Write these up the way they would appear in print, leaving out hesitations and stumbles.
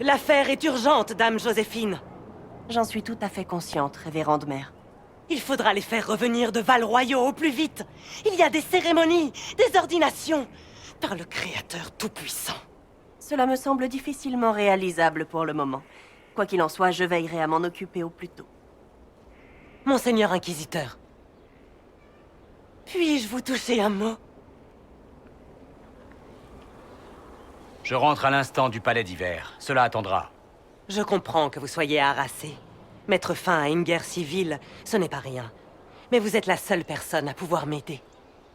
L'affaire est urgente, Dame Joséphine. J'en suis tout à fait consciente, révérende mère. Il faudra les faire revenir de Val-Royaux au plus vite. Il y a des cérémonies, des ordinations, par le Créateur Tout-Puissant. Cela me semble difficilement réalisable pour le moment. Quoi qu'il en soit, je veillerai à m'en occuper au plus tôt. Monseigneur Inquisiteur, puis-je vous toucher un mot? Je rentre à l'instant du palais d'hiver. Cela attendra. Je comprends que vous soyez harassé. Mettre fin à une guerre civile, ce n'est pas rien. Mais vous êtes la seule personne à pouvoir m'aider.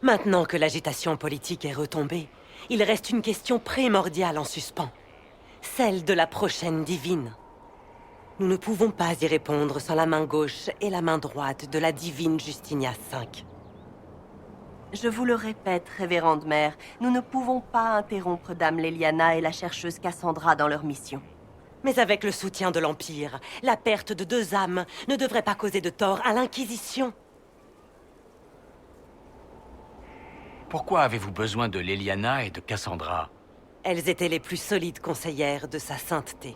Maintenant que l'agitation politique est retombée, il reste une question primordiale en suspens. Celle de la prochaine divine. Nous ne pouvons pas y répondre sans la main gauche et la main droite de la divine Justinia V. Je vous le répète, révérende mère, nous ne pouvons pas interrompre Dame Leliana et la chercheuse Cassandra dans leur mission. Mais avec le soutien de l'Empire, la perte de 2 âmes ne devrait pas causer de tort à l'Inquisition. Pourquoi avez-vous besoin de Leliana et de Cassandra? Elles étaient les plus solides conseillères de sa sainteté.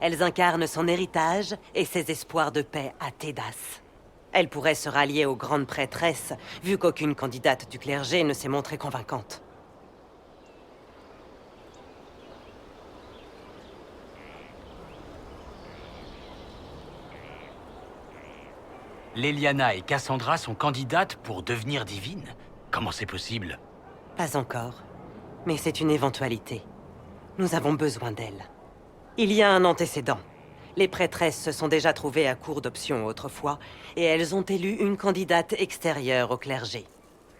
Elles incarnent son héritage et ses espoirs de paix à Tédas. Elles pourraient se rallier aux grandes prêtresses, vu qu'aucune candidate du clergé ne s'est montrée convaincante. Leliana et Cassandra sont candidates pour devenir divines? Comment c'est possible? Pas encore, mais c'est une éventualité. Nous avons besoin d'elles. Il y a un antécédent. Les prêtresses se sont déjà trouvées à court d'options autrefois, et elles ont élu une candidate extérieure au clergé.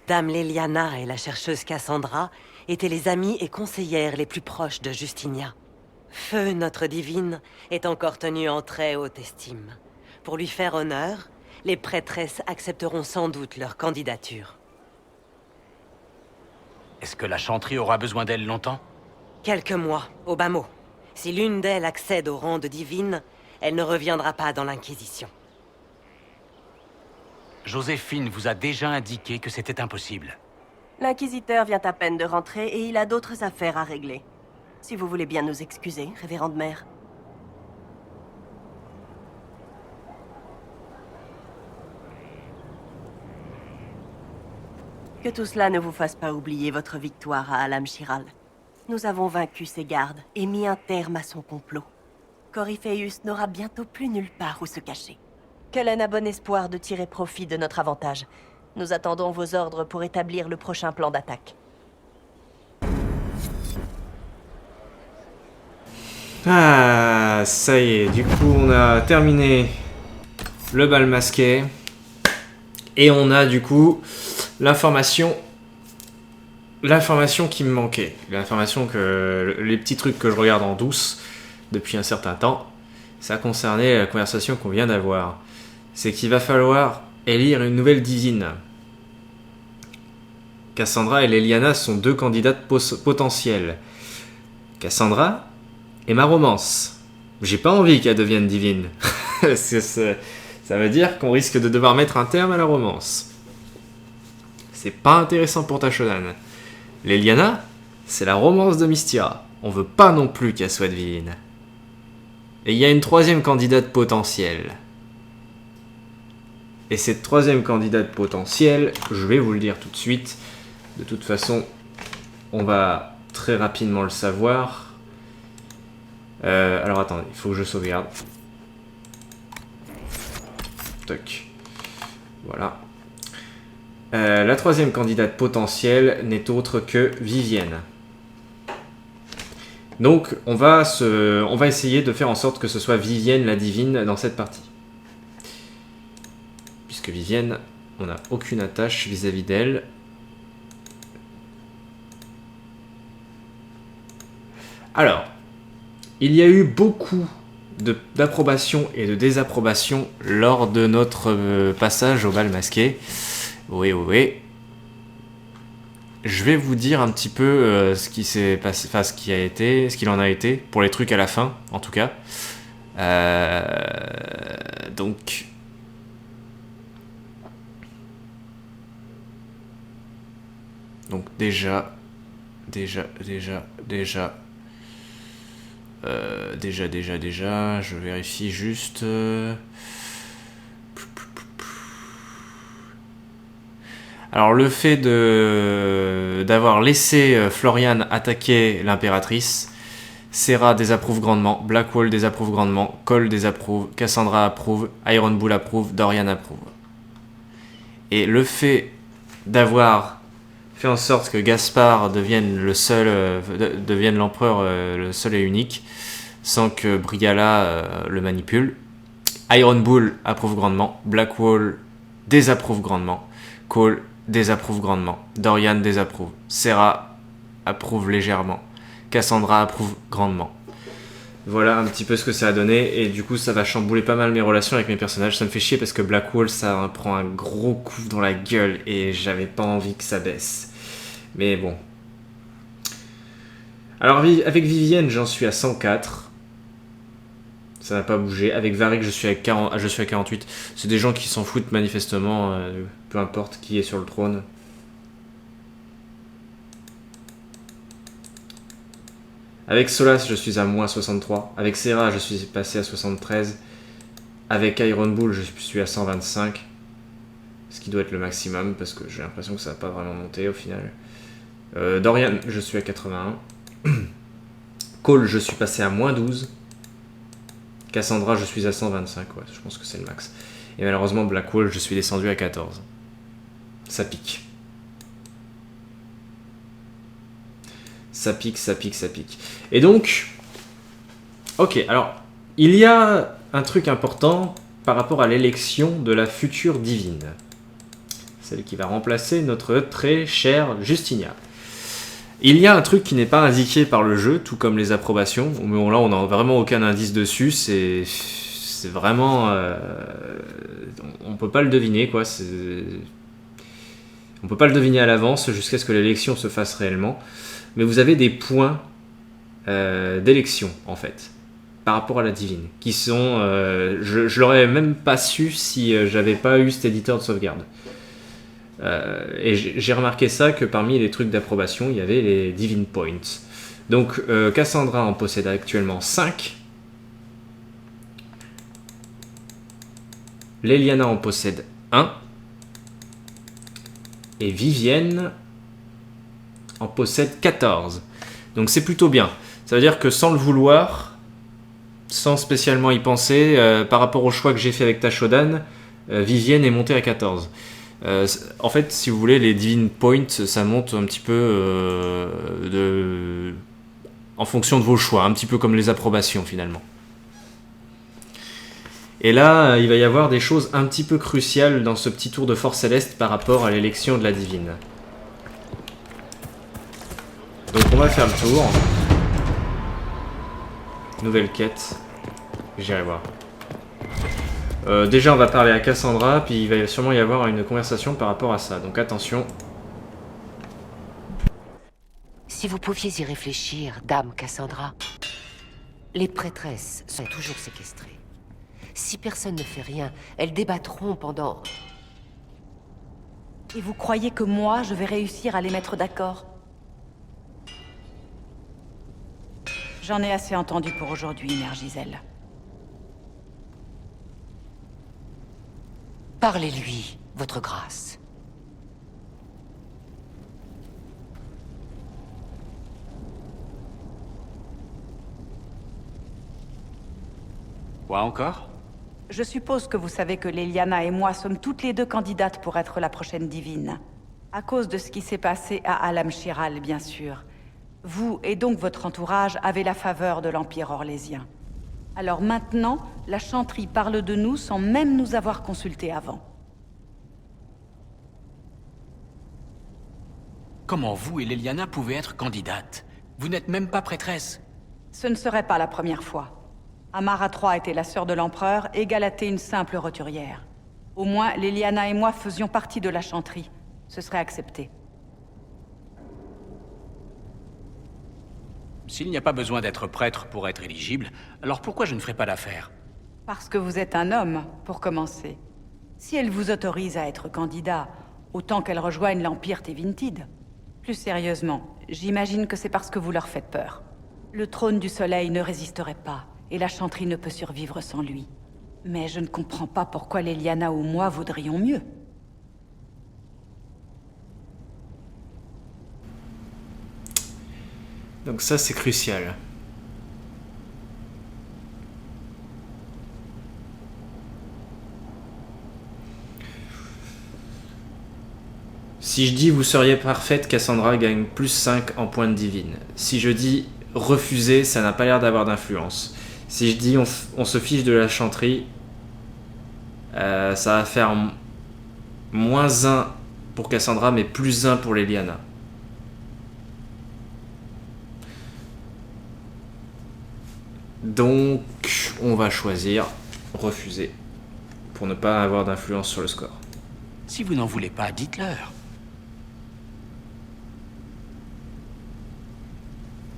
Dame Leliana et la chercheuse Cassandra étaient les amies et conseillères les plus proches de Justinia. Feu, notre divine, est encore tenue en très haute estime. Pour lui faire honneur, les prêtresses accepteront sans doute leur candidature. Est-ce que la chanterie aura besoin d'elle longtemps? Quelques mois, au bas mot. Si l'une d'elles accède au rang de divine, elle ne reviendra pas dans l'Inquisition. Joséphine vous a déjà indiqué que c'était impossible. L'inquisiteur vient à peine de rentrer et il a d'autres affaires à régler. Si vous voulez bien nous excuser, révérende mère. Que tout cela ne vous fasse pas oublier votre victoire à Alam-Shiral. Nous avons vaincu ses gardes et mis un terme à son complot. Corypheus n'aura bientôt plus nulle part où se cacher. Cullen a bon espoir de tirer profit de notre avantage. Nous attendons vos ordres pour établir le prochain plan d'attaque. Ah, ça y est, du coup on a terminé le bal masqué. Et on a du coup l'information qui me manquait. L'information que... Les petits trucs que je regarde en douce depuis un certain temps, ça concernait la conversation qu'on vient d'avoir. C'est qu'il va falloir élire une nouvelle divine. Cassandra et Leliana sont 2 candidates potentielles. Cassandra est ma romance. J'ai pas envie qu'elle devienne divine. Ça veut dire qu'on risque de devoir mettre un terme à la romance. C'est pas intéressant pour ta Shodan. Leliana, c'est la romance de Mystira. On veut pas non plus qu'elle soit divine. Et il y a une 3e candidate potentielle. Et cette 3e candidate potentielle, je vais vous le dire tout de suite. De toute façon, on va très rapidement le savoir. Alors attendez, il faut que je sauvegarde. Toc. Voilà. La 3e candidate potentielle n'est autre que Vivienne. Donc, on va essayer de faire en sorte que ce soit Vivienne la divine dans cette partie. Puisque Vivienne, on n'a aucune attache vis-à-vis d'elle. Alors, il y a eu beaucoup d'approbation et de désapprobation lors de notre passage au bal masqué. Oui. Je vais vous dire un petit peu ce qui s'est passé, enfin ce qu'il en a été, pour les trucs à la fin, en tout cas. Donc... déjà... Déjà, je vérifie juste... Alors le fait d'avoir laissé Florian attaquer l'impératrice, Serra désapprouve grandement, Blackwall désapprouve grandement, Cole désapprouve, Cassandra approuve, Iron Bull approuve, Dorian approuve. Et le fait d'avoir fait en sorte que Gaspard devienne devienne l'empereur le seul et unique, sans que Briala le manipule, Iron Bull approuve grandement, Blackwall désapprouve grandement, Cole désapprouve grandement, Dorian désapprouve, Serra approuve légèrement, Cassandra approuve grandement. Voilà un petit peu ce que ça a donné, et du coup ça va chambouler pas mal mes relations avec mes personnages. Ça me fait chier parce que Blackwall ça prend un gros coup dans la gueule et j'avais pas envie que ça baisse. Mais bon. Alors avec Vivienne j'en suis à 104. Ça n'a pas bougé. Avec Varric, je suis à 48. C'est des gens qui s'en foutent manifestement, peu importe qui est sur le trône. Avec Solas, je suis à moins 63. Avec Serra, je suis passé à 73. Avec Iron Bull, je suis à 125. Ce qui doit être le maximum, parce que j'ai l'impression que ça n'a pas vraiment monté au final. Dorian, je suis à 81. Cole, je suis passé à moins 12. Cassandra, je suis à 125, ouais, je pense que c'est le max. Et malheureusement, Blackwall, je suis descendu à 14. Ça pique. Ça pique. Et donc, ok, alors, il y a un truc important par rapport à l'élection de la future divine. Celle qui va remplacer notre très chère Justinia. Il y a un truc qui n'est pas indiqué par le jeu, tout comme les approbations. Mais là, on n'a vraiment aucun indice dessus. C'est vraiment... on peut pas le deviner, quoi. On peut pas le deviner à l'avance jusqu'à ce que l'élection se fasse réellement. Mais vous avez des points d'élection, en fait, par rapport à la divine, qui sont... je l'aurais même pas su si j'avais pas eu cet éditeur de sauvegarde. Et j'ai remarqué ça, que parmi les trucs d'approbation, il y avait les Divine Points. Donc Cassandra en possède actuellement 5. Leliana en possède 1. Et Vivienne en possède 14. Donc c'est plutôt bien. Ça veut dire que sans le vouloir, sans spécialement y penser, par rapport au choix que j'ai fait avec Tashodan, Vivienne est montée à 14. En fait, si vous voulez, les Divine Points, ça monte un petit peu en fonction de vos choix, un petit peu comme les approbations finalement. Et là, il va y avoir des choses un petit peu cruciales dans ce petit tour de Force Céleste par rapport à l'élection de la divine. Donc on va faire le tour. Nouvelle quête. J'irai voir. Déjà on va parler à Cassandra, puis il va sûrement y avoir une conversation par rapport à ça, donc attention. Si vous pouviez y réfléchir, dame Cassandra, les prêtresses sont toujours séquestrées. Si personne ne fait rien, elles débattront pendant... Et vous croyez que moi, je vais réussir à les mettre d'accord? J'en ai assez entendu pour aujourd'hui, Mère Giselle. Parlez-lui, votre grâce. Quoi encore? Je suppose que vous savez que Leliana et moi sommes toutes les deux candidates pour être la prochaine divine. À cause de ce qui s'est passé à Alam Shiral, bien sûr. Vous et donc votre entourage avez la faveur de l'Empire orlésien. Alors maintenant, la chanterie parle de nous sans même nous avoir consultés avant. Comment vous et Leliana pouvez être candidates? Vous n'êtes même pas prêtresse. Ce ne serait pas la première fois. Amara III était la sœur de l'empereur et Galatée une simple roturière. Au moins, Leliana et moi faisions partie de la chanterie. Ce serait accepté. S'il n'y a pas besoin d'être prêtre pour être éligible, alors pourquoi je ne ferai pas l'affaire? Parce que vous êtes un homme, pour commencer. Si elle vous autorise à être candidat, autant qu'elle rejoigne l'Empire Tevintid. Plus sérieusement, j'imagine que c'est parce que vous leur faites peur. Le trône du soleil ne résisterait pas, et la chanterie ne peut survivre sans lui. Mais je ne comprends pas pourquoi Leliana ou moi vaudrions mieux. Donc ça, c'est crucial. Si je dis vous seriez parfaite, Cassandra gagne plus 5 en points de divine. Si je dis refuser, ça n'a pas l'air d'avoir d'influence. Si je dis on se fiche de la chanterie, ça va faire moins 1 pour Cassandra, mais plus 1 pour Leliana. Donc, on va choisir refuser pour ne pas avoir d'influence sur le score. Si vous n'en voulez pas, dites-leur.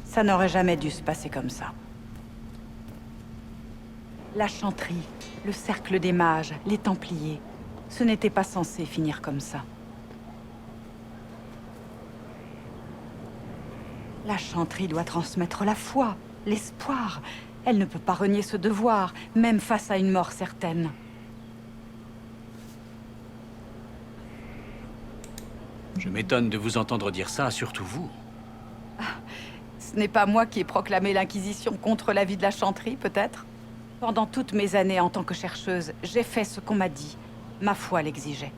Ça n'aurait jamais dû se passer comme ça. La chanterie, le cercle des mages, les Templiers, ce n'était pas censé finir comme ça. La chanterie doit transmettre la foi, l'espoir. Elle ne peut pas renier ce devoir, même face à une mort certaine. Je m'étonne de vous entendre dire ça, surtout vous. Ce n'est pas moi qui ai proclamé l'Inquisition contre la vie de la chanterie, peut-être? Pendant toutes mes années en tant que chercheuse, j'ai fait ce qu'on m'a dit. Ma foi l'exigeait.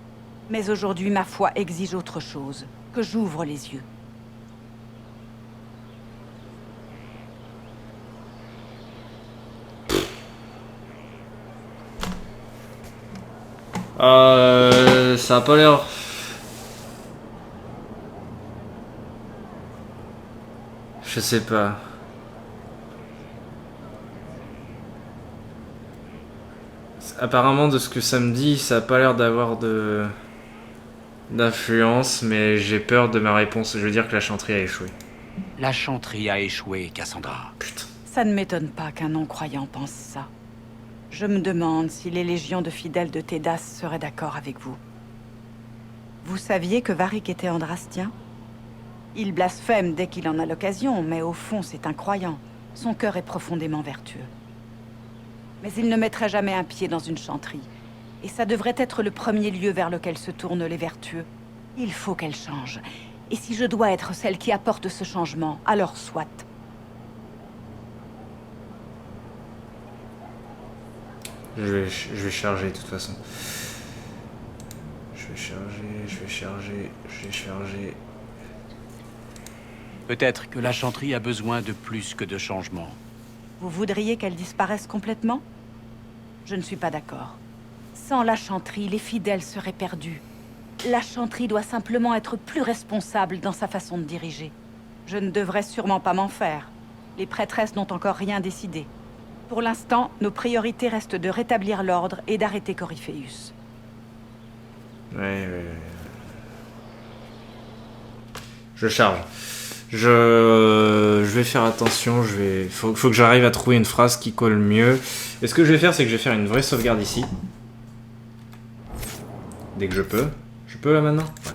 Mais aujourd'hui, ma foi exige autre chose. Que j'ouvre les yeux. Ça a pas l'air... Je sais pas. Apparemment, de ce que ça me dit, ça a pas l'air d'avoir d'influence, mais j'ai peur de ma réponse. Je veux dire que la chanterie a échoué. La chanterie a échoué, Cassandra. Putain. Ça ne m'étonne pas qu'un non-croyant pense ça. Je me demande si les légions de fidèles de Tédas seraient d'accord avec vous. Vous saviez que Varric était andrastien? Il blasphème dès qu'il en a l'occasion, mais au fond, c'est un croyant. Son cœur est profondément vertueux. Mais il ne mettrait jamais un pied dans une chanterie. Et ça devrait être le premier lieu vers lequel se tournent les vertueux. Il faut qu'elle change. Et si je dois être celle qui apporte ce changement, alors soit. Je vais charger de toute façon. Je vais charger. Peut-être que la chanterie a besoin de plus que de changements. Vous voudriez qu'elle disparaisse complètement? Je ne suis pas d'accord. Sans la chanterie, les fidèles seraient perdus. La chanterie doit simplement être plus responsable dans sa façon de diriger. Je ne devrais sûrement pas m'en faire. Les prêtresses n'ont encore rien décidé. Pour l'instant, nos priorités restent de rétablir l'ordre et d'arrêter Corypheus. Ouais. Je charge. Je vais faire attention, faut que j'arrive à trouver une phrase qui colle mieux. Et ce que je vais faire, c'est que je vais faire une vraie sauvegarde ici. Dès que je peux. Je peux là maintenant? Ouais.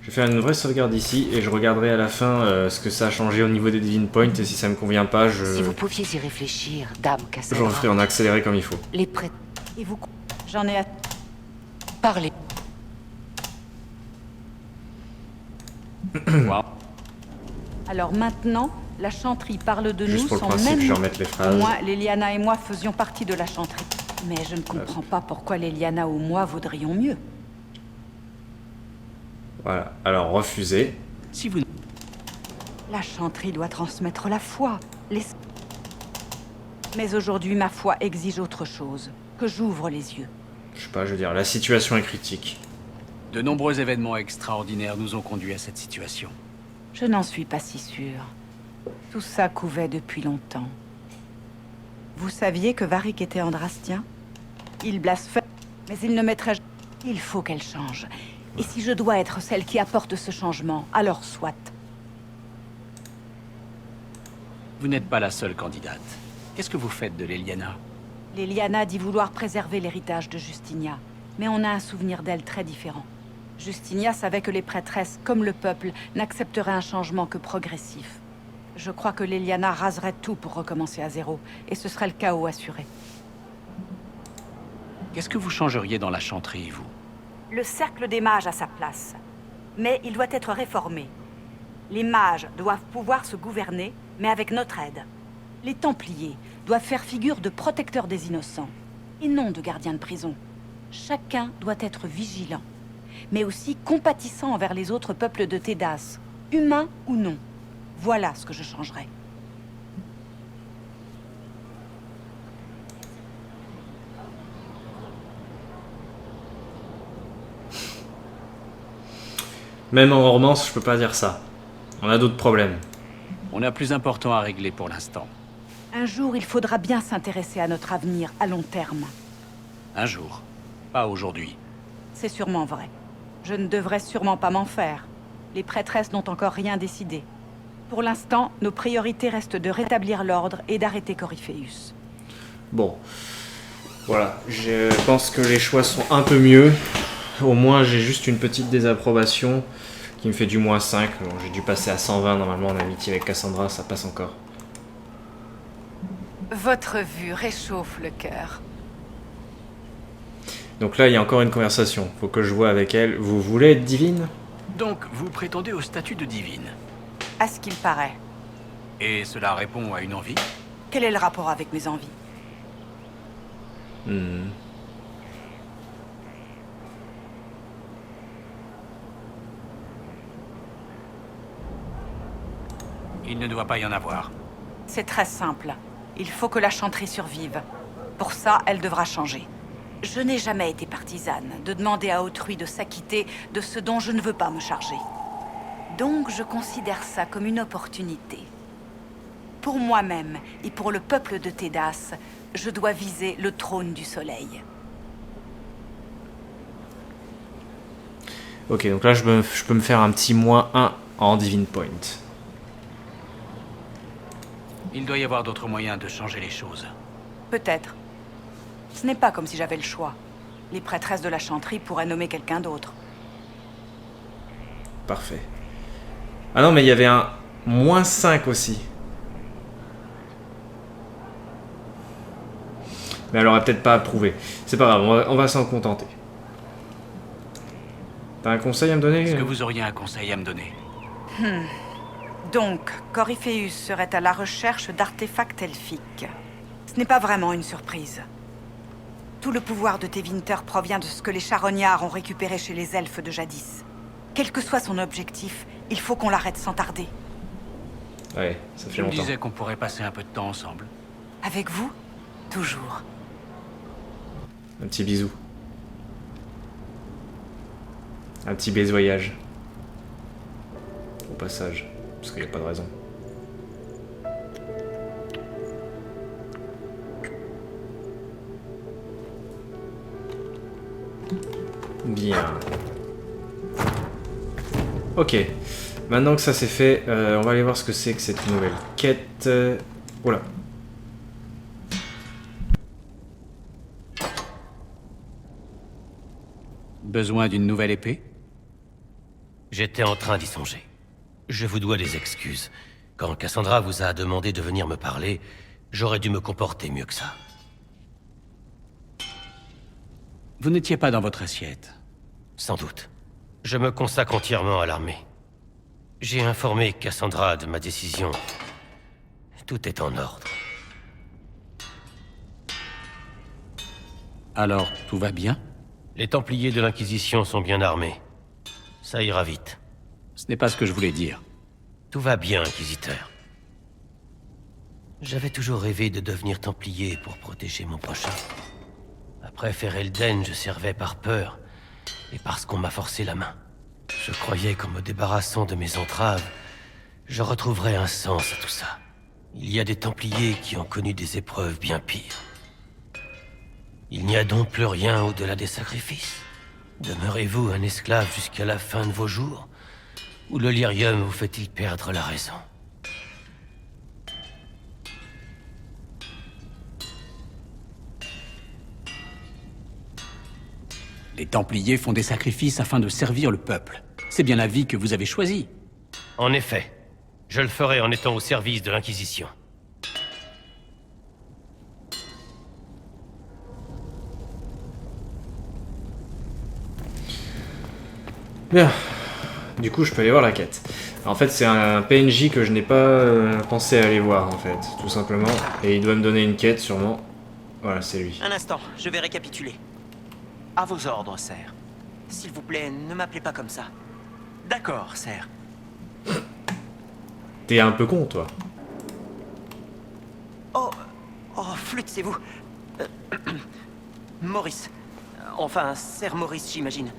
Je vais faire une vraie sauvegarde ici et je regarderai à la fin ce que ça a changé au niveau des Divine Points et si ça me convient pas, Si vous pouviez y réfléchir, Dame je Cassandra. referai en accéléré comme il faut. Les prêtres... Et vous... J'en ai à... Parlez. Wow. Alors maintenant, la chanterie parle de Juste nous pour le sans principe, même... je vais remettre les phrases. Moi, Leliana et moi faisions partie de la chanterie. Mais je ne comprends pas pourquoi Leliana ou moi vaudrions mieux. Voilà, alors refuser. Si vous... La chanterie doit transmettre la foi, Mais aujourd'hui, ma foi exige autre chose. Que j'ouvre les yeux. Je sais pas, je veux dire, la situation est critique. De nombreux événements extraordinaires nous ont conduits à cette situation. Je n'en suis pas si sûre. Tout ça couvait depuis longtemps. Vous saviez que Varric était andrastien? Il blasphème, mais il ne mettrait... Il faut qu'elle change. Et si je dois être celle qui apporte ce changement, alors soit. Vous n'êtes pas la seule candidate. Qu'est-ce que vous faites de Leliana? Leliana dit vouloir préserver l'héritage de Justinia, mais on a un souvenir d'elle très différent. Justinia savait que les prêtresses, comme le peuple, n'accepteraient un changement que progressif. Je crois que l'Eliana raserait tout pour recommencer à zéro, et ce serait le chaos assuré. Qu'est-ce que vous changeriez dans la chanterie, vous? Le cercle des mages a sa place, mais il doit être réformé. Les mages doivent pouvoir se gouverner, mais avec notre aide. Les Templiers doivent faire figure de protecteurs des innocents, et non de gardiens de prison. Chacun doit être vigilant, mais aussi compatissant envers les autres peuples de Tédas, humains ou non. Voilà ce que je changerais. Même en romance, je peux pas dire ça. On a d'autres problèmes. On a plus important à régler pour l'instant. Un jour, il faudra bien s'intéresser à notre avenir à long terme. Un jour. Pas aujourd'hui. C'est sûrement vrai. Je ne devrais sûrement pas m'en faire. Les prêtresses n'ont encore rien décidé. Pour l'instant, nos priorités restent de rétablir l'ordre et d'arrêter Corypheus. Bon. Voilà, je pense que les choix sont un peu mieux. Au moins, j'ai juste une petite désapprobation qui me fait du -5. Bon, j'ai dû passer à 120 normalement en amitié avec Cassandra, ça passe encore. Votre vue réchauffe le cœur. Donc là, il y a encore une conversation. Faut que je vois avec elle. Vous voulez être divine? Donc, vous prétendez au statut de divine. À ce qu'il paraît. Et cela répond à une envie? Quel est le rapport avec mes envies? Il ne doit pas y en avoir. C'est très simple. Il faut que la chanterie survive. Pour ça, elle devra changer. Je n'ai jamais été partisane de demander à autrui de s'acquitter de ce dont je ne veux pas me charger. Donc je considère ça comme une opportunité. Pour moi-même et pour le peuple de Tédas, je dois viser le trône du soleil. Ok, donc là, je peux me faire un petit -1 en Divine Point. Il doit y avoir d'autres moyens de changer les choses. Peut-être. Ce n'est pas comme si j'avais le choix. Les prêtresses de la chanterie pourraient nommer quelqu'un d'autre. Parfait. Ah non, mais il y avait un -5 aussi. Mais elle aurait peut-être pas approuvé. C'est pas grave, on va s'en contenter. T'as un conseil à me donner? Est-ce que vous auriez un conseil à me donner? Donc, Corypheus serait à la recherche d'artefacts elfiques. Ce n'est pas vraiment une surprise. Tout le pouvoir de Tevinter provient de ce que les charognards ont récupéré chez les elfes de jadis. Quel que soit son objectif, il faut qu'on l'arrête sans tarder. Ouais, ça fait Je me longtemps. disais qu'on pourrait passer un peu de temps ensemble. Avec vous? Toujours. Un petit bisou. Un petit baiser voyage. Au passage. Parce qu'il n'y a pas de raison. Bien. Ok. Maintenant que ça c'est fait, on va aller voir ce que c'est que cette nouvelle quête. Oh là. Besoin d'une nouvelle épée? J'étais en train d'y songer. Je vous dois des excuses. Quand Cassandra vous a demandé de venir me parler, j'aurais dû me comporter mieux que ça. Vous n'étiez pas dans votre assiette. Sans doute. Je me consacre entièrement à l'armée. J'ai informé Cassandra de ma décision. Tout est en ordre. Alors, tout va bien? Les Templiers de l'Inquisition sont bien armés. Ça ira vite. Ce n'est pas ce que je voulais dire. Tout va bien, Inquisiteur. J'avais toujours rêvé de devenir Templier pour protéger mon prochain. Après Ferelden, je servais par peur et parce qu'on m'a forcé la main. Je croyais qu'en me débarrassant de mes entraves, je retrouverais un sens à tout ça. Il y a des Templiers qui ont connu des épreuves bien pires. Il n'y a donc plus rien au-delà des sacrifices. Demeurez-vous un esclave jusqu'à la fin de vos jours? Ou le lyrium vous fait-il perdre la raison? Les Templiers font des sacrifices afin de servir le peuple. C'est bien la vie que vous avez choisie. En effet, Je le ferai en étant au service de l'Inquisition. Bien. Du coup, je peux aller voir la quête. En fait, c'est un PNJ que je n'ai pas pensé à aller voir, en fait, tout simplement. Et il doit me donner une quête, sûrement. Voilà, c'est lui. Un instant, je vais récapituler. À vos ordres, sir. S'il vous plaît, ne m'appelez pas comme ça. D'accord, sir. T'es un peu con, toi. Oh, Flûte, c'est vous. Maurice. Enfin, Sir Maurice, j'imagine.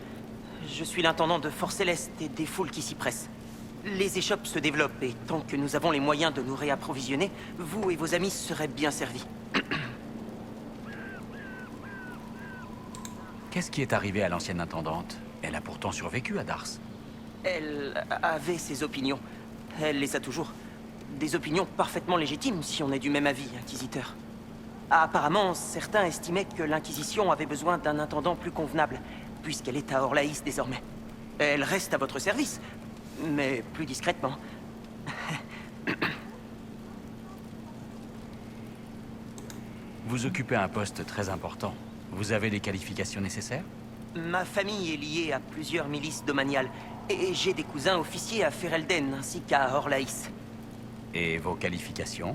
Je suis l'intendant de Fort Céleste et des foules qui s'y pressent. Les échoppes se développent et tant que nous avons les moyens de nous réapprovisionner, vous et vos amis seraient bien servis. Qu'est-ce qui est arrivé à l'ancienne intendante? Elle a pourtant survécu à Dars. Elle avait ses opinions. Elle les a toujours. Des opinions parfaitement légitimes si on est du même avis, Inquisiteur. Apparemment, certains estimaient que l'Inquisition avait besoin d'un intendant plus convenable, puisqu'elle est à Orlaïs désormais. Elle reste à votre service, mais plus discrètement. Vous occupez un poste très important. Vous avez les qualifications nécessaires? Ma famille est liée à plusieurs milices domaniales, et j'ai des cousins officiers à Ferelden ainsi qu'à Orlaïs. Et vos qualifications?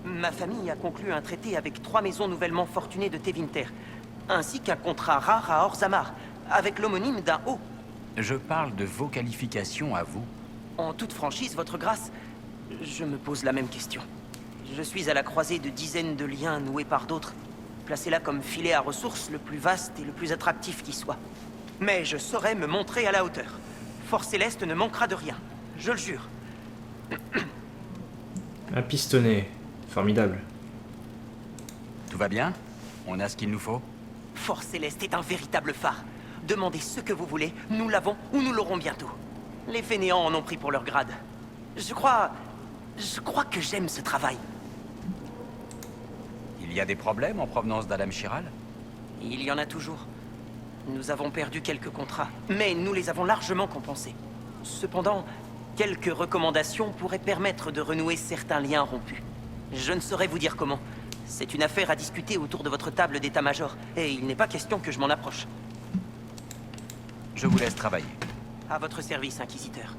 Ma famille a conclu un traité avec 3 maisons nouvellement fortunées de Tevinter, ainsi qu'un contrat rare à Orzammar, avec l'homonyme d'un haut. Je parle de vos qualifications à vous. En toute franchise, votre grâce, je me pose la même question. Je suis à la croisée de dizaines de liens noués par d'autres, placés là comme filet à ressources le plus vaste et le plus attractif qui soit. Mais je saurai me montrer à la hauteur. Fort Céleste ne manquera de rien, je le jure. Un pistonnet. Formidable. Tout va bien? On a ce qu'il nous faut? Fort Céleste est un véritable phare. Demandez ce que vous voulez, nous l'avons ou nous l'aurons bientôt. Les fainéants en ont pris pour leur grade. Je crois que j'aime ce travail. Il y a des problèmes en provenance d'Alam Shiral? Il y en a toujours. Nous avons perdu quelques contrats, mais nous les avons largement compensés. Cependant, quelques recommandations pourraient permettre de renouer certains liens rompus. Je ne saurais vous dire comment. C'est une affaire à discuter autour de votre table d'état-major, et il n'est pas question que je m'en approche. Je vous laisse travailler. À votre service, Inquisiteur.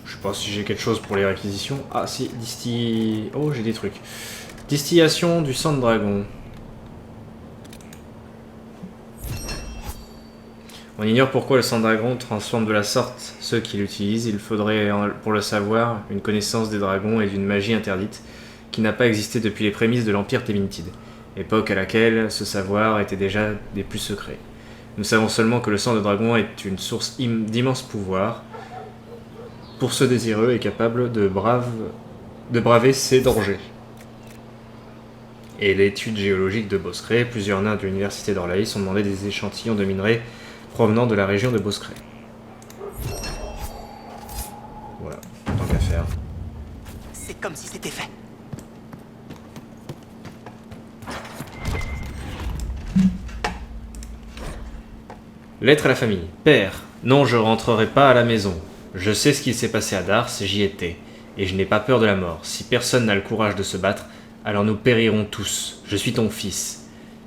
Je sais pas si j'ai quelque chose pour les réquisitions. Ah si, oh, j'ai des trucs. Distillation du sang de dragon. On ignore pourquoi le sang de dragon transforme de la sorte ceux qui l'utilisent. Il faudrait, pour le savoir, une connaissance des dragons et d'une magie interdite qui n'a pas existé depuis les prémices de l'Empire Témintide, époque à laquelle ce savoir était déjà des plus secrets. Nous savons seulement que le sang de dragon est une source d'immense pouvoir pour ceux désireux et capables de braver ces dangers. Et l'étude géologique de Boscré, plusieurs nains de l'université d'Orlaïs ont demandé des échantillons de minerais provenant de la région de Boscré. Voilà, tant qu'à faire. C'est comme si c'était fait. Lettre à la famille. Père, non, je rentrerai pas à la maison. Je sais ce qu'il s'est passé à Dars, j'y étais. Et je n'ai pas peur de la mort. Si personne n'a le courage de se battre, alors nous périrons tous. Je suis ton fils.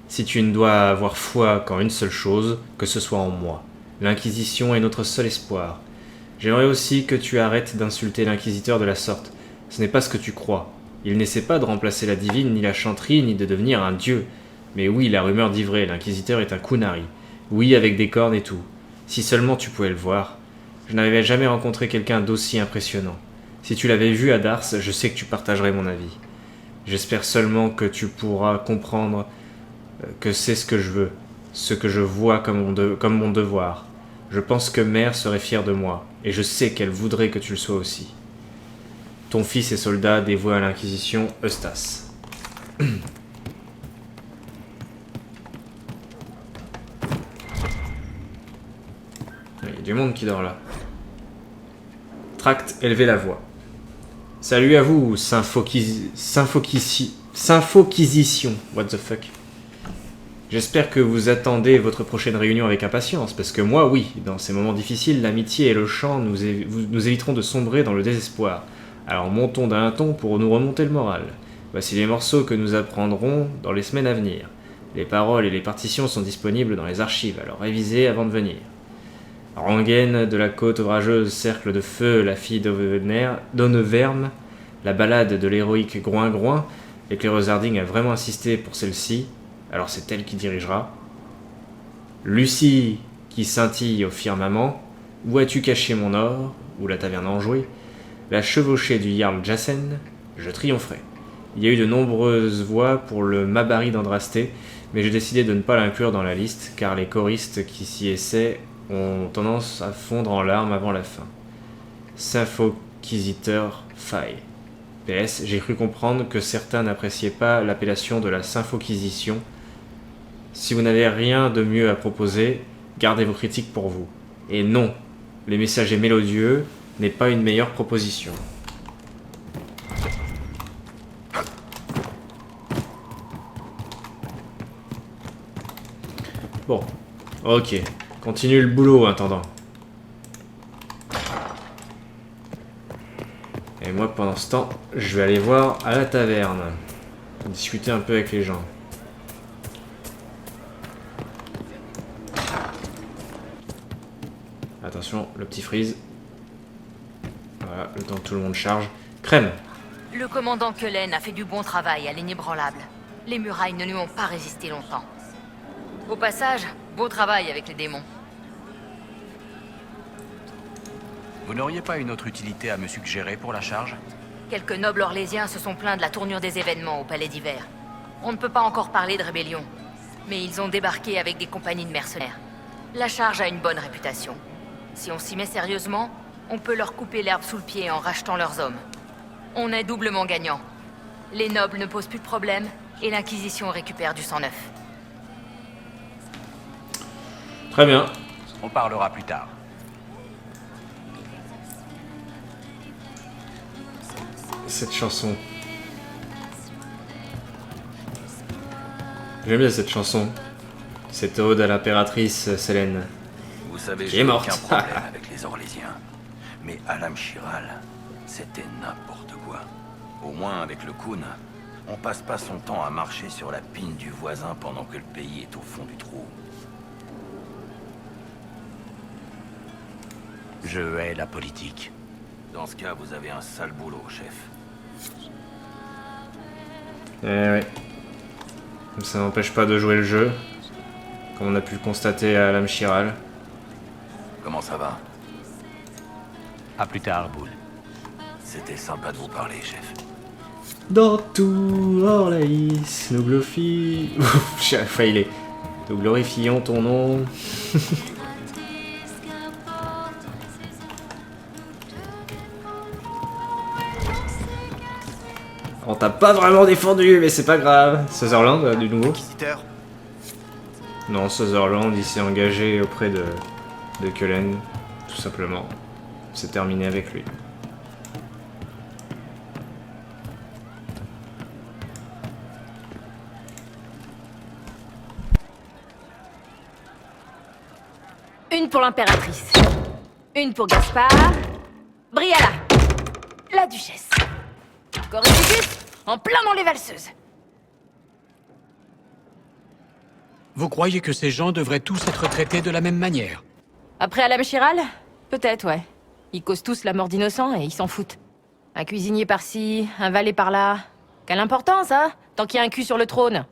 Si tu ne dois avoir foi qu'en une seule chose, que ce soit en moi. L'Inquisition est notre seul espoir. J'aimerais aussi que tu arrêtes d'insulter l'Inquisiteur de la sorte. Ce n'est pas ce que tu crois. Il n'essaie pas de remplacer la divine, ni la chanterie, ni de devenir un dieu. Mais oui, la rumeur dit vrai, l'Inquisiteur est un Kunari. Oui, avec des cornes et tout. Si seulement tu pouvais le voir. Je n'avais jamais rencontré quelqu'un d'aussi impressionnant. Si tu l'avais vu à Dars, je sais que tu partagerais mon avis. J'espère seulement que tu pourras comprendre que c'est ce que je veux, ce que je vois comme mon devoir. Je pense que Mère serait fière de moi, et je sais qu'elle voudrait que tu le sois aussi. Ton fils et soldat dévoué à l'Inquisition, Eustace. Il y a du monde qui dort là. Tract, élevez la voix. Salut à vous, Symphoquisition. What the fuck. J'espère que vous attendez votre prochaine réunion avec impatience, parce que moi, oui, dans ces moments difficiles, l'amitié et le chant nous éviteront de sombrer dans le désespoir. Alors montons d'un ton pour nous remonter le moral. Voici les morceaux que nous apprendrons dans les semaines à venir. Les paroles et les partitions sont disponibles dans les archives, alors révisez avant de venir. Rengaine de la côte orageuse, cercle de feu, la fille d'Auneverme, la ballade de l'héroïque Groin-Groin. L'éclaireuse Harding a vraiment insisté pour celle-ci, alors c'est elle qui dirigera. Lucie qui scintille au firmament, où as-tu caché mon or, ou la taverne enjouée, la chevauchée du Jarl Jassen, je triompherai. Il y a eu de nombreuses voix pour le Mabari d'Andrasté, mais j'ai décidé de ne pas l'inclure dans la liste, car les choristes qui s'y essaient ont tendance à fondre en larmes avant la fin. Symphoquisiteur Faille. PS, j'ai cru comprendre que certains n'appréciaient pas l'appellation de la Symphoquisition. Si vous n'avez rien de mieux à proposer, gardez vos critiques pour vous. Et non, les messagers mélodieux n'est pas une meilleure proposition. Bon, ok. Continue le boulot en attendant. Et moi, pendant ce temps, je vais aller voir à la taverne. Discuter un peu avec les gens. Attention, le petit freeze. Voilà, le temps que tout le monde charge. Crème! Le commandant Cullen a fait du bon travail à l'inébranlable. Les murailles ne lui ont pas résisté longtemps. Au passage, beau travail avec les démons. Vous n'auriez pas une autre utilité à me suggérer pour la charge? Quelques nobles orlésiens se sont plaints de la tournure des événements au Palais d'Hiver. On ne peut pas encore parler de rébellion, mais ils ont débarqué avec des compagnies de mercenaires. La charge a une bonne réputation. Si on s'y met sérieusement, on peut leur couper l'herbe sous le pied en rachetant leurs hommes. On est doublement gagnant. Les nobles ne posent plus de problème, et l'Inquisition récupère du sang neuf. Très bien. On parlera plus tard. Cette chanson. J'aime bien cette chanson. Cette ode à l'impératrice Selene. Vous savez, Qui est j'ai morte. aucun problème avec les Orlésiens. Mais Alam Chiral, c'était n'importe quoi. Au moins, avec le Khun, on passe pas son temps à marcher sur la pine du voisin pendant que le pays est au fond du trou. Je hais la politique. Dans ce cas, vous avez un sale boulot, chef. Eh ouais. Ça n'empêche pas de jouer le jeu. Comme on a pu le constater à Alam Chiral. Comment ça va? À plus tard, Boule. C'était sympa de vous parler, chef. Dans tout Orlaïs, nous glorifions... J'ai failli. Nous glorifions ton nom. On t'a pas vraiment défendu, mais c'est pas grave. Sutherland, du nouveau? Inquisiteur? Non, Sutherland, il s'est engagé auprès de Cullen, tout simplement. C'est terminé avec lui. Une pour l'impératrice. Une pour Gaspard. Briala. La duchesse. Coriolis, en plein dans les valseuses. Vous croyez que ces gens devraient tous être traités de la même manière? Après Alam Chiral? Peut-être, ouais. Ils causent tous la mort d'innocents et ils s'en foutent. Un cuisinier par-ci, un valet par-là. Quelle importance, hein? Tant qu'il y a un cul sur le trône.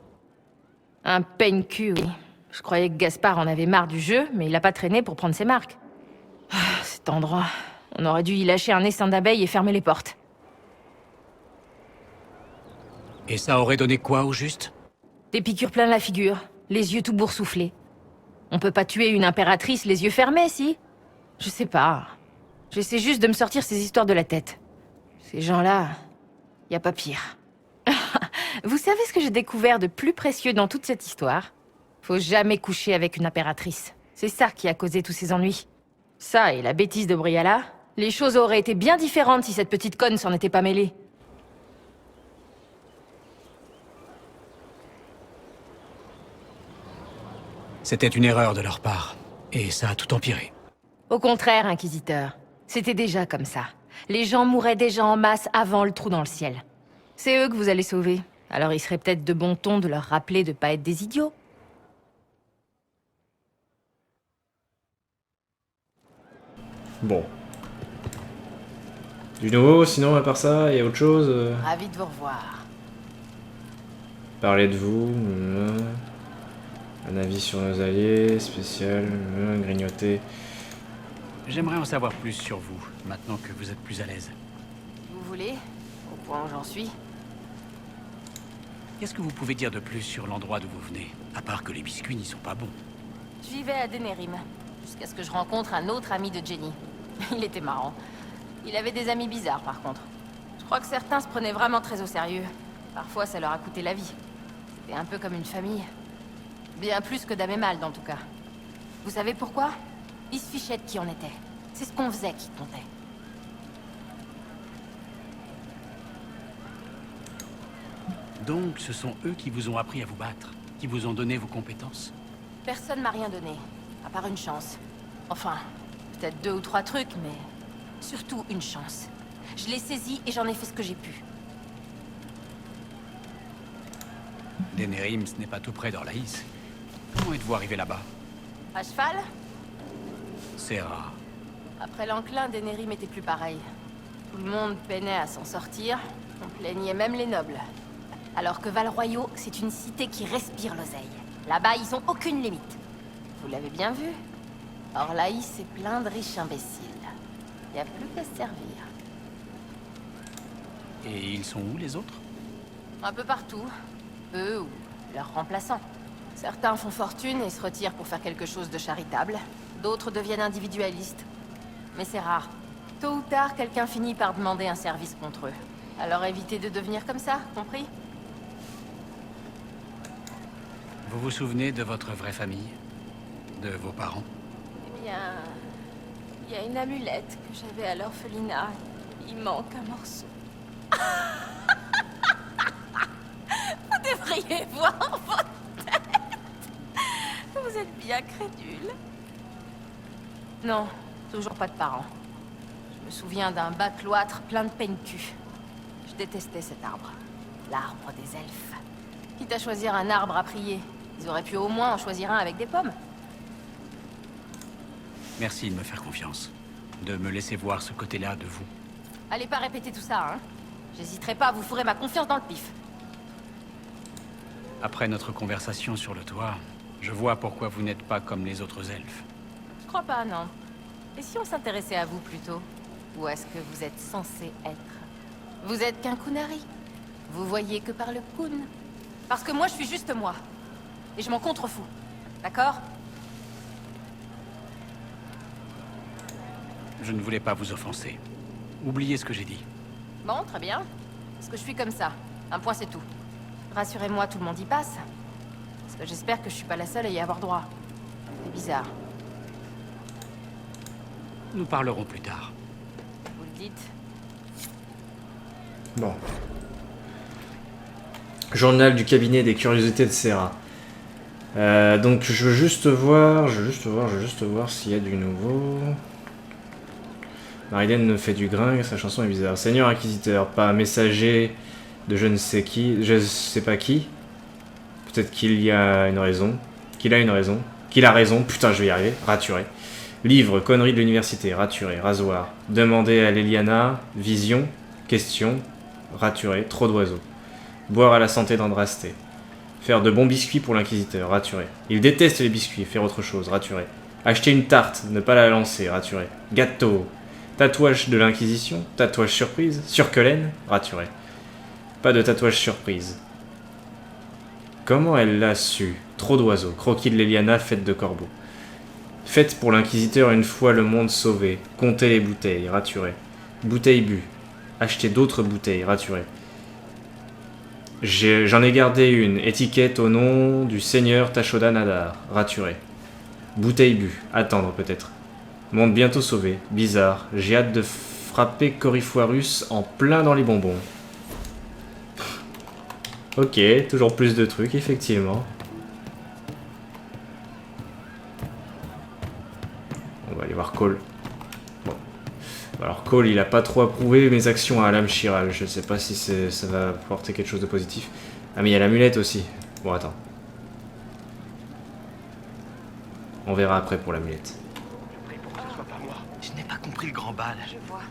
Un peigne-cul, oui. Je croyais que Gaspard en avait marre du jeu, mais il a pas traîné pour prendre ses marques. Ah, cet endroit. On aurait dû y lâcher un essaim d'abeilles et fermer les portes. Et ça aurait donné quoi au juste? Des piqûres plein la figure, les yeux tout boursouflés. On peut pas tuer une impératrice les yeux fermés, si? Je sais pas. J'essaie juste de me sortir ces histoires de la tête. Ces gens-là, y a pas pire. Vous savez ce que j'ai découvert de plus précieux dans toute cette histoire? Faut jamais coucher avec une impératrice. C'est ça qui a causé tous ces ennuis. Ça et la bêtise de Briala, les choses auraient été bien différentes si cette petite conne s'en était pas mêlée. C'était une erreur de leur part, et ça a tout empiré. Au contraire, Inquisiteur. C'était déjà comme ça. Les gens mouraient déjà en masse avant le trou dans le ciel. C'est eux que vous allez sauver. Alors il serait peut-être de bon ton de leur rappeler de pas être des idiots. Bon. Du nouveau, sinon, à part ça, il y a autre chose Ravi de vous revoir. Parler de vous, un avis sur nos alliés, spécial, grignoter. J'aimerais en savoir plus sur vous, maintenant que vous êtes plus à l'aise. Vous voulez? Au point où j'en suis. Qu'est-ce que vous pouvez dire de plus sur l'endroit d'où vous venez? À part que les biscuits n'y sont pas bons. Je vivais à Denerim, jusqu'à ce que je rencontre un autre ami de Jenny. Il était marrant. Il avait des amis bizarres, par contre. Je crois que certains se prenaient vraiment très au sérieux. Parfois, ça leur a coûté la vie. C'était un peu comme une famille. Bien plus que d'âme et mal, en tout cas. Vous savez pourquoi? Ils se fichaient de qui on était. C'est ce qu'on faisait qui comptait. Donc, ce sont eux qui vous ont appris à vous battre, qui vous ont donné vos compétences. Personne m'a rien donné, à part une chance. Enfin, peut-être 2 ou 3 trucs, mais surtout une chance. Je l'ai saisie et j'en ai fait ce que j'ai pu. Denerim, ce n'est pas tout près d'Orlaïs. Comment êtes-vous arrivé là-bas? À cheval? C'est rare. Après l'enclin, Denerim était plus pareil. Tout le monde peinait à s'en sortir. On plaignait même les nobles. Alors que Val-Royaux, c'est une cité qui respire l'oseille. Là-bas, ils ont aucune limite. Vous l'avez bien vu. Orlaïs est plein de riches imbéciles. Il n'y a plus qu'à se servir. Et ils sont où, les autres? Un peu partout. Eux ou leurs remplaçants. Certains font fortune et se retirent pour faire quelque chose de charitable. D'autres deviennent individualistes. Mais c'est rare. Tôt ou tard, quelqu'un finit par demander un service contre eux. Alors évitez de devenir comme ça, compris? Vous vous souvenez de votre vraie famille? De vos parents? Eh bien... il y a une amulette que j'avais à l'orphelinat. Il manque un morceau. Vous devriez voir votre tête. Vous êtes bien crédule. Non, toujours pas de parents. Je me souviens d'un bas cloître plein de peigne-cul. Je détestais cet arbre. L'arbre des elfes. Quitte à choisir un arbre à prier, ils auraient pu au moins en choisir un avec des pommes. Merci de me faire confiance. De me laisser voir ce côté-là de vous. Allez pas répéter tout ça, hein. J'hésiterai pas à vous fourrer ma confiance dans le pif. Après notre conversation sur le toit, je vois pourquoi vous n'êtes pas comme les autres elfes. Je crois pas, non. Et si on s'intéressait à vous plutôt? Où est-ce que vous êtes censé être? Vous êtes qu'un Kunari. Vous voyez que par le Kun. Parce que moi, je suis juste moi. Et je m'en contrefous. D'accord? Je ne voulais pas vous offenser. Oubliez ce que j'ai dit. Bon, très bien. Parce que je suis comme ça. Un point, c'est tout. Rassurez-moi, tout le monde y passe. Parce que j'espère que je suis pas la seule à y avoir droit. C'est bizarre. Nous parlerons plus tard. Vous le dites? Bon. Journal du cabinet des curiosités de Serra. Donc je veux juste voir s'il y a du nouveau. Marilyn fait du gringue, sa chanson est bizarre. Seigneur Inquisiteur, pas messager de je ne sais qui, je sais pas qui. Peut-être qu'il a une raison. Qu'il a raison, putain je vais y arriver, raturé. Livre, conneries de l'université, raturé, rasoir. Demander à Leliana, vision, question, raturé, trop d'oiseaux. Boire à la santé d'Andrasté. Faire de bons biscuits pour l'inquisiteur, raturé. Il déteste les biscuits, faire autre chose, raturé. Acheter une tarte, ne pas la lancer, raturé. Gâteau. Tatouage de l'inquisition, tatouage surprise, surquelaine, raturé. Pas de tatouage surprise. Comment elle l'a su? Trop d'oiseaux, croquis de Leliana, fête de corbeau. Faites pour l'inquisiteur une fois le monde sauvé. Comptez les bouteilles, raturé. Bouteilles bues. Achetez d'autres bouteilles, raturé. J'en ai gardé une, étiquette au nom du seigneur Tashoda Nadar, raturé. Bouteille bue, attendre peut-être. Monde bientôt sauvé, bizarre, j'ai hâte de frapper Coryphoirus en plein dans les bonbons. Ok, toujours plus de trucs, effectivement. va aller voir Cole. Bon. Alors Cole, il a pas trop approuvé mes actions à Alam Chiral. Je sais pas si ça va porter quelque chose de positif. Ah mais il y a l'amulette aussi. Bon attends. On verra après pour l'amulette. Je n'ai pas compris le grand bal. Je vois.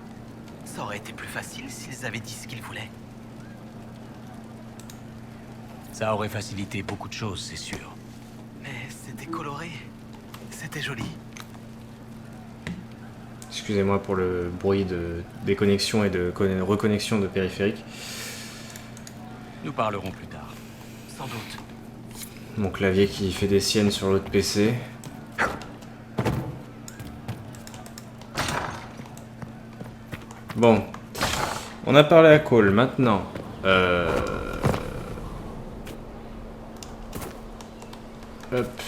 Ça aurait été plus facile s'ils avaient dit ce qu'ils voulaient. Ça aurait facilité beaucoup de choses, c'est sûr. Mais c'était coloré. C'était joli. Excusez-moi pour le bruit de déconnexion et de reconnexion de périphérique. Nous parlerons plus tard. Sans doute. Mon clavier qui fait des siennes sur l'autre PC. Bon. On a parlé à Cole, maintenant. Hop.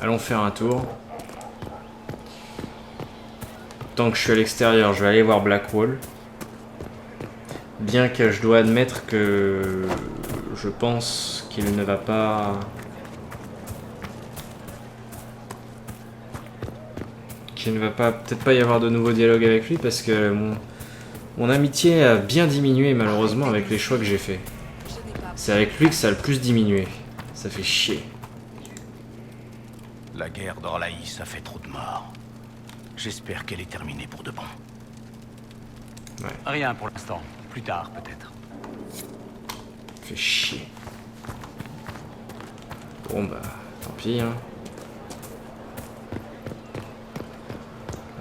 Allons faire un tour. Tant que je suis à l'extérieur, je vais aller voir Blackwall. Bien que je dois admettre que je pense qu'il ne va pas... qu'il ne va pas peut-être pas y avoir de nouveaux dialogues avec lui parce que mon amitié a bien diminué malheureusement avec les choix que j'ai faits. C'est avec lui que ça a le plus diminué. Ça fait chier. La guerre d'Orlaïs a fait trop de morts. J'espère qu'elle est terminée pour de bon. Ouais. Rien pour l'instant. Plus tard, peut-être. Fait chier. Bon bah, tant pis hein.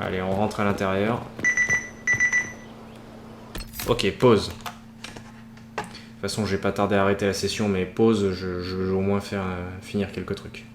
Allez, on rentre à l'intérieur. Ok, pause. De toute façon, j'ai pas tardé à arrêter la session, mais pause, je veux au moins faire finir quelques trucs.